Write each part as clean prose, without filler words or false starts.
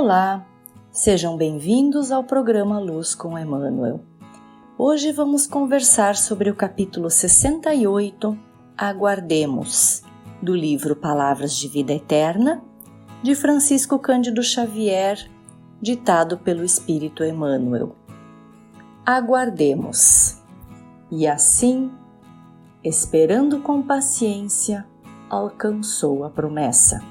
Olá, sejam bem-vindos ao programa Luz com Emmanuel. Hoje vamos conversar sobre o capítulo 68, Aguardemos, do livro Palavras de Vida Eterna, de Francisco Cândido Xavier, ditado pelo Espírito Emmanuel. Aguardemos. E assim, esperando com paciência, alcançou a promessa.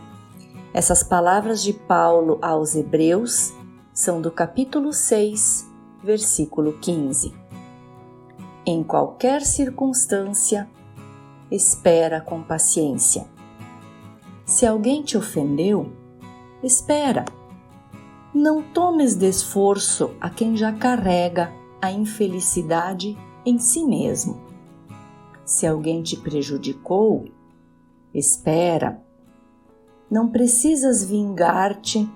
Essas palavras de Paulo aos Hebreus são do capítulo 6, versículo 15. Em qualquer circunstância, espera com paciência. Se alguém te ofendeu, espera. Não tomes de esforço a quem já carrega a infelicidade em si mesmo. Se alguém te prejudicou, espera. Não precisas vingar-te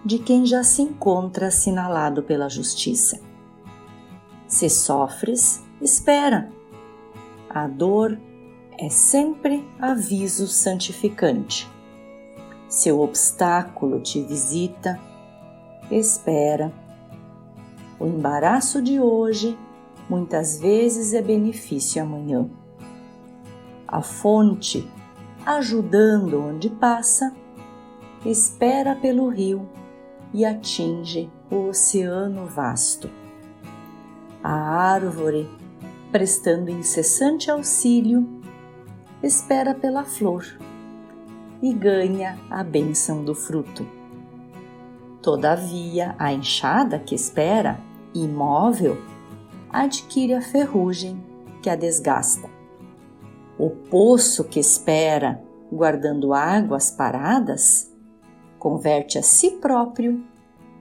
de quem já se encontra assinalado pela justiça. Se sofres, espera. A dor é sempre aviso santificante. Se o obstáculo te visita, espera. O embaraço de hoje muitas vezes é benefício amanhã. A fonte, ajudando onde passa, espera pelo rio e atinge o oceano vasto. A árvore, prestando incessante auxílio, espera pela flor e ganha a bênção do fruto. Todavia, a enxada que espera, imóvel, adquire a ferrugem que a desgasta. O poço que espera, guardando águas paradas, converte a si próprio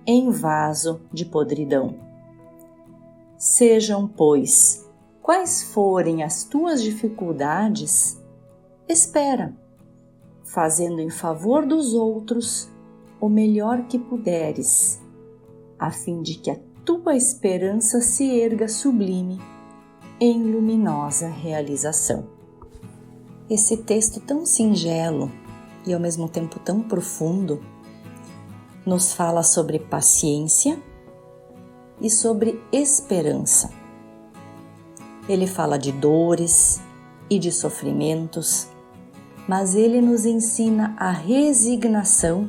em vaso de podridão. Sejam, pois, quais forem as tuas dificuldades, espera, fazendo em favor dos outros o melhor que puderes, a fim de que a tua esperança se erga sublime em luminosa realização. Esse texto tão singelo e ao mesmo tempo tão profundo nos fala sobre paciência e sobre esperança. Ele fala de dores e de sofrimentos, mas ele nos ensina a resignação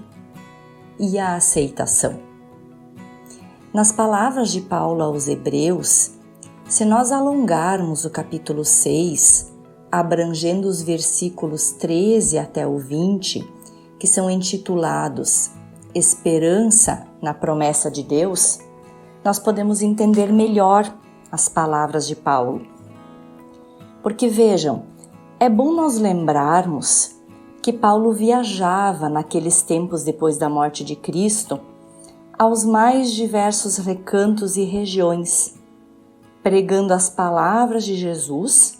e a aceitação. Nas palavras de Paulo aos Hebreus, se nós alongarmos o capítulo 6, abrangendo os versículos 13 até o 20, que são intitulados Esperança na Promessa de Deus, nós podemos entender melhor as palavras de Paulo. Porque vejam, é bom nós lembrarmos que Paulo viajava naqueles tempos depois da morte de Cristo aos mais diversos recantos e regiões, pregando as palavras de Jesus,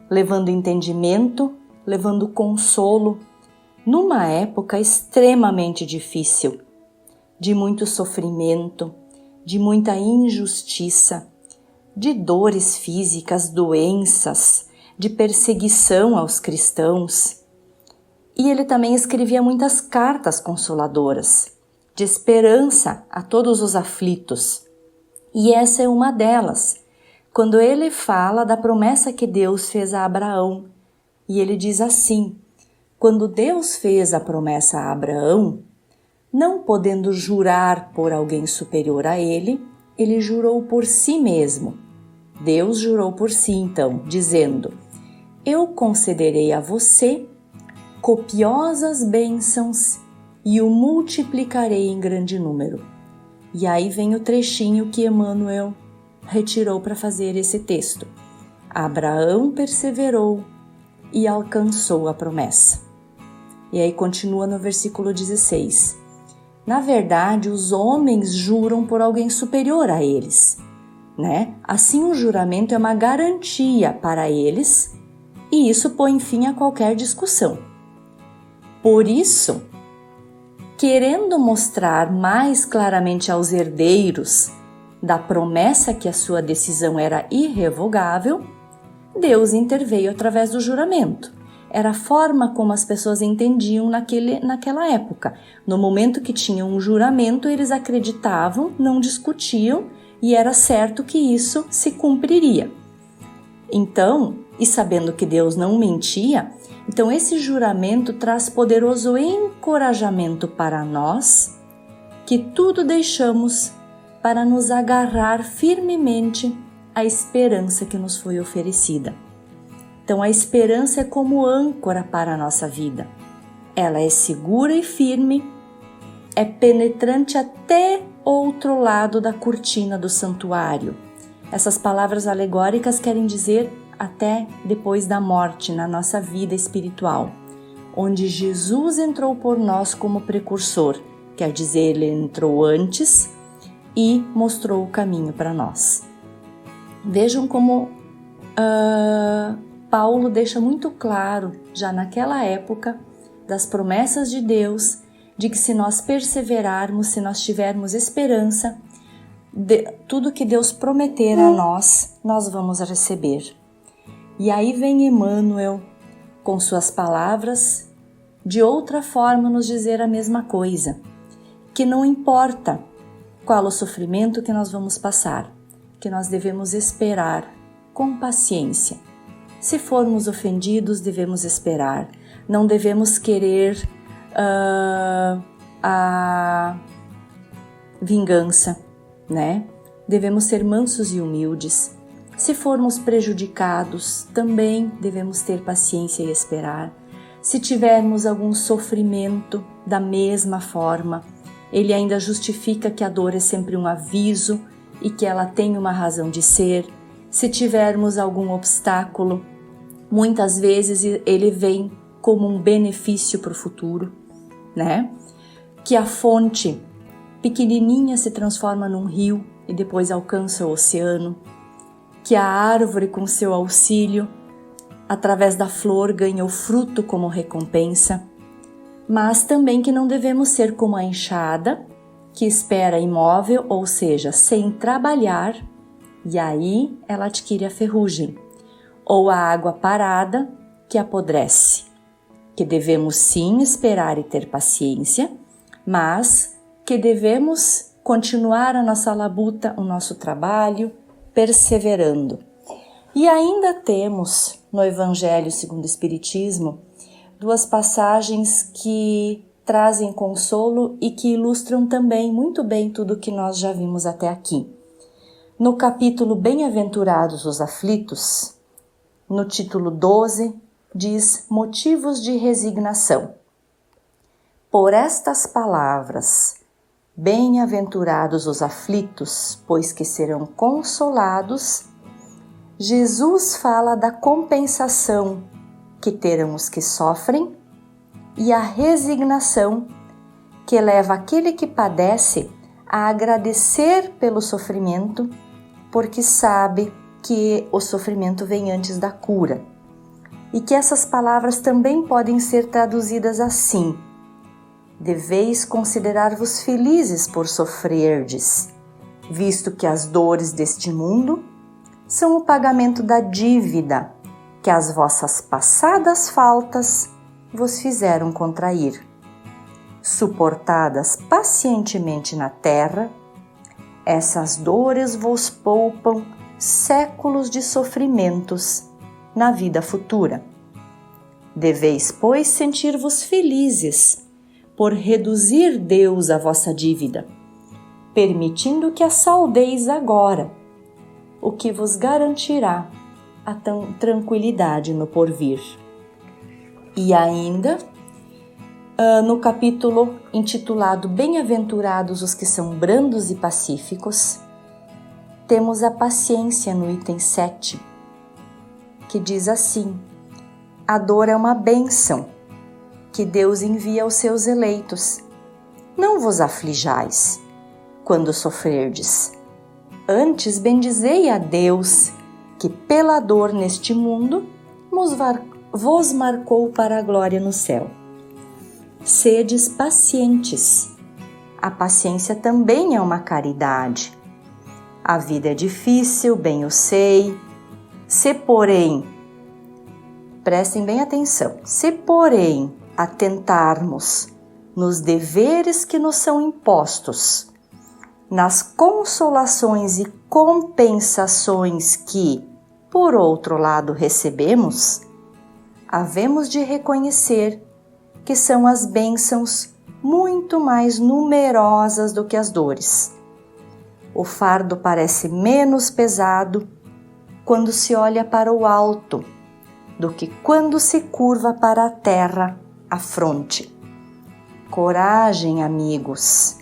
levando entendimento, levando consolo, numa época extremamente difícil, de muito sofrimento, de muita injustiça, de dores físicas, doenças, de perseguição aos cristãos. E ele também escrevia muitas cartas consoladoras, de esperança a todos os aflitos. E essa é uma delas, quando ele fala da promessa que Deus fez a Abraão. E ele diz assim: quando Deus fez a promessa a Abraão, não podendo jurar por alguém superior a ele, ele jurou por si mesmo. Deus jurou por si, então, dizendo: eu concederei a você copiosas bênçãos e o multiplicarei em grande número. E aí vem o trechinho que Emmanuel retirou para fazer esse texto. Abraão perseverou e alcançou a promessa. E aí continua no versículo 16. Na verdade, os homens juram por alguém superior a eles, né? Assim, o juramento é uma garantia para eles e isso põe fim a qualquer discussão. Por isso, querendo mostrar mais claramente aos herdeiros da promessa que a sua decisão era irrevogável, Deus interveio através do juramento, Era a forma como as pessoas entendiam naquela época. No momento que tinham um juramento, eles acreditavam, não discutiam e era certo que isso se cumpriria. Então, e sabendo que Deus não mentia, então esse juramento traz poderoso encorajamento para nós, que tudo deixamos para nos agarrar firmemente à esperança que nos foi oferecida. Então a esperança é como âncora para a nossa vida. Ela é segura e firme, é penetrante até outro lado da cortina do santuário. Essas palavras alegóricas querem dizer até depois da morte na nossa vida espiritual, onde Jesus entrou por nós como precursor, quer dizer, ele entrou antes e mostrou o caminho para nós. Vejam como Paulo deixa muito claro, já naquela época, das promessas de Deus, de que se nós perseverarmos, se nós tivermos esperança, tudo que Deus prometer a nós, nós vamos receber. E aí vem Emmanuel, com suas palavras, de outra forma nos dizer a mesma coisa, que não importa qual o sofrimento que nós vamos passar, que nós devemos esperar com paciência. Se formos ofendidos, devemos esperar, não devemos querer a vingança, né? Devemos ser mansos e humildes. Se formos prejudicados, também devemos ter paciência e esperar. Se tivermos algum sofrimento, da mesma forma, ele ainda justifica que a dor é sempre um aviso e que ela tem uma razão de ser. Se tivermos algum obstáculo, muitas vezes ele vem como um benefício para o futuro, né? Que a fonte pequenininha se transforma num rio e depois alcança o oceano, que a árvore com seu auxílio, através da flor, ganha o fruto como recompensa, mas também que não devemos ser como a enxada, que espera imóvel, ou seja, sem trabalhar, e aí ela adquire a ferrugem, ou a água parada, que apodrece, que devemos sim esperar e ter paciência, mas que devemos continuar a nossa labuta, o nosso trabalho, perseverando. E ainda temos no Evangelho segundo o Espiritismo duas passagens que trazem consolo e que ilustram também muito bem tudo o que nós já vimos até aqui. No capítulo Bem-aventurados os aflitos, no título 12, diz motivos de resignação. Por estas palavras, bem-aventurados os aflitos, pois que serão consolados, Jesus fala da compensação que terão os que sofrem e a resignação que leva aquele que padece a agradecer pelo sofrimento, porque sabe que o sofrimento vem antes da cura. E que essas palavras também podem ser traduzidas assim: deveis considerar-vos felizes por sofrerdes, visto que as dores deste mundo são o pagamento da dívida que as vossas passadas faltas vos fizeram contrair. Suportadas pacientemente na terra, essas dores vos poupam séculos de sofrimentos na vida futura. Deveis, pois, sentir-vos felizes por reduzir Deus a vossa dívida, permitindo que a saldeis agora, o que vos garantirá a tranquilidade no porvir. E ainda, no capítulo intitulado Bem-aventurados os que são brandos e pacíficos, temos a paciência no item 7, que diz assim: a dor é uma bênção que Deus envia aos seus eleitos. Não vos aflijais quando sofrerdes. Antes bendizei a Deus, que pela dor neste mundo vos marcou para a glória no céu. Sedes pacientes. A paciência também é uma caridade. A vida é difícil, bem eu sei. Se, porém, prestem bem atenção. Se, porém, atentarmos nos deveres que nos são impostos, nas consolações e compensações que, por outro lado, recebemos, havemos de reconhecer que são as bênçãos muito mais numerosas do que as dores. O fardo parece menos pesado quando se olha para o alto do que quando se curva para a terra, a fronte. Coragem, amigos!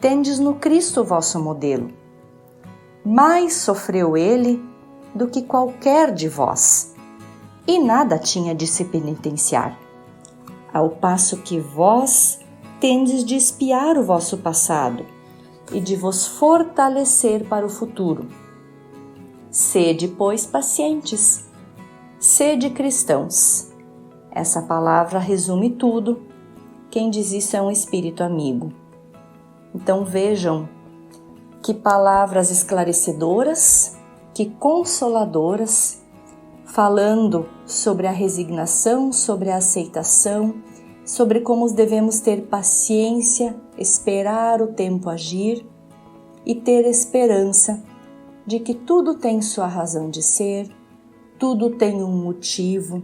Tendes no Cristo o vosso modelo. Mais sofreu ele do que qualquer de vós, e nada tinha de se penitenciar, ao passo que vós tendes de espiar o vosso passado e de vos fortalecer para o futuro. Sede, pois, pacientes, sede cristãos. Essa palavra resume tudo. Quem diz isso é um espírito amigo. Então vejam que palavras esclarecedoras, que consoladoras, falando sobre a resignação, sobre a aceitação, sobre como devemos ter paciência, esperar o tempo agir e ter esperança de que tudo tem sua razão de ser, tudo tem um motivo,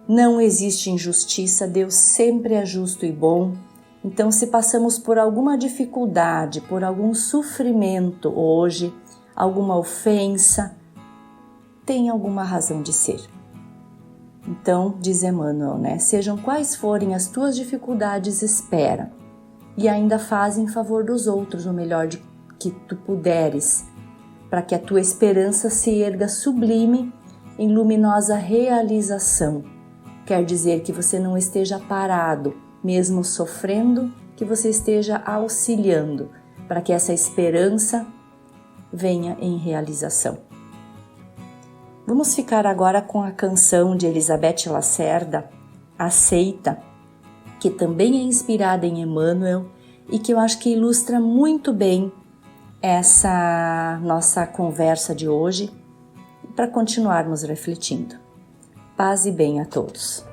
não existe injustiça, Deus sempre é justo e bom. Então, se passamos por alguma dificuldade, por algum sofrimento hoje, alguma ofensa, tem alguma razão de ser. Então, diz Emmanuel, sejam quais forem as tuas dificuldades, espera, e ainda faz em favor dos outros o melhor que tu puderes, para que a tua esperança se erga sublime em luminosa realização. Quer dizer que você não esteja parado, mesmo sofrendo, que você esteja auxiliando, para que essa esperança venha em realização. Vamos ficar agora com a canção de Elizabeth Lacerda, Aceita, que também é inspirada em Emmanuel e que eu acho que ilustra muito bem essa nossa conversa de hoje, para continuarmos refletindo. Paz e bem a todos.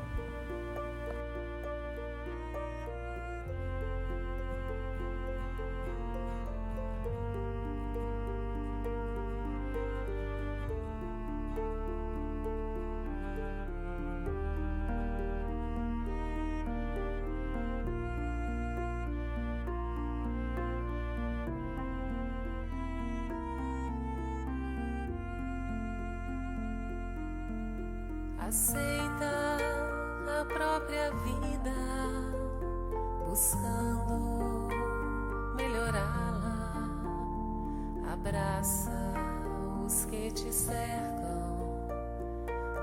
Aceita a própria vida, buscando melhorá-la. Abraça os que te cercam,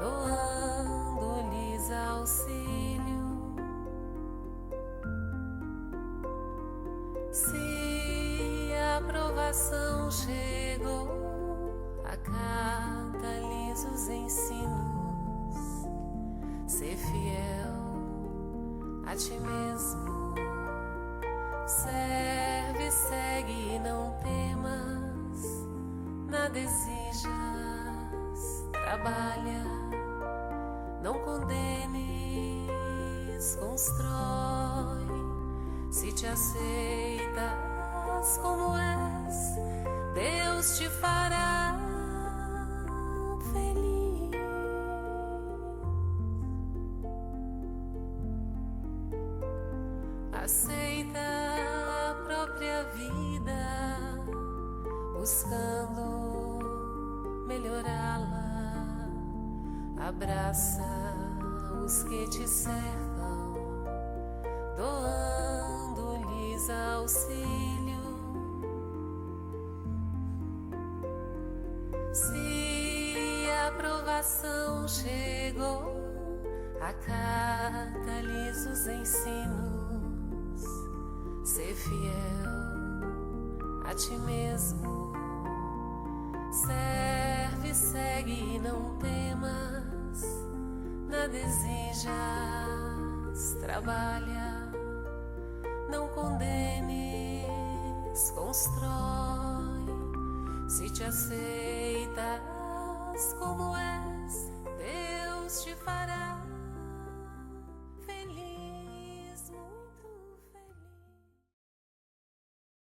doando-lhes auxílio. Se a aprovação chegou, acata-lhes os ensinos. Ser fiel a ti mesmo, serve, segue e não temas, nada exijas, trabalha, não condenes, constrói, se te aceitas como és, Deus te fará feliz. Aceita a própria vida, buscando melhorá-la. Abraça os que te cercam, doando-lhes auxílio. Se a aprovação chegou, acata-lhes os ensinos. Ser fiel a ti mesmo, serve, segue e não temas, nada exijas, trabalha, não condenes, constrói, se te aceitas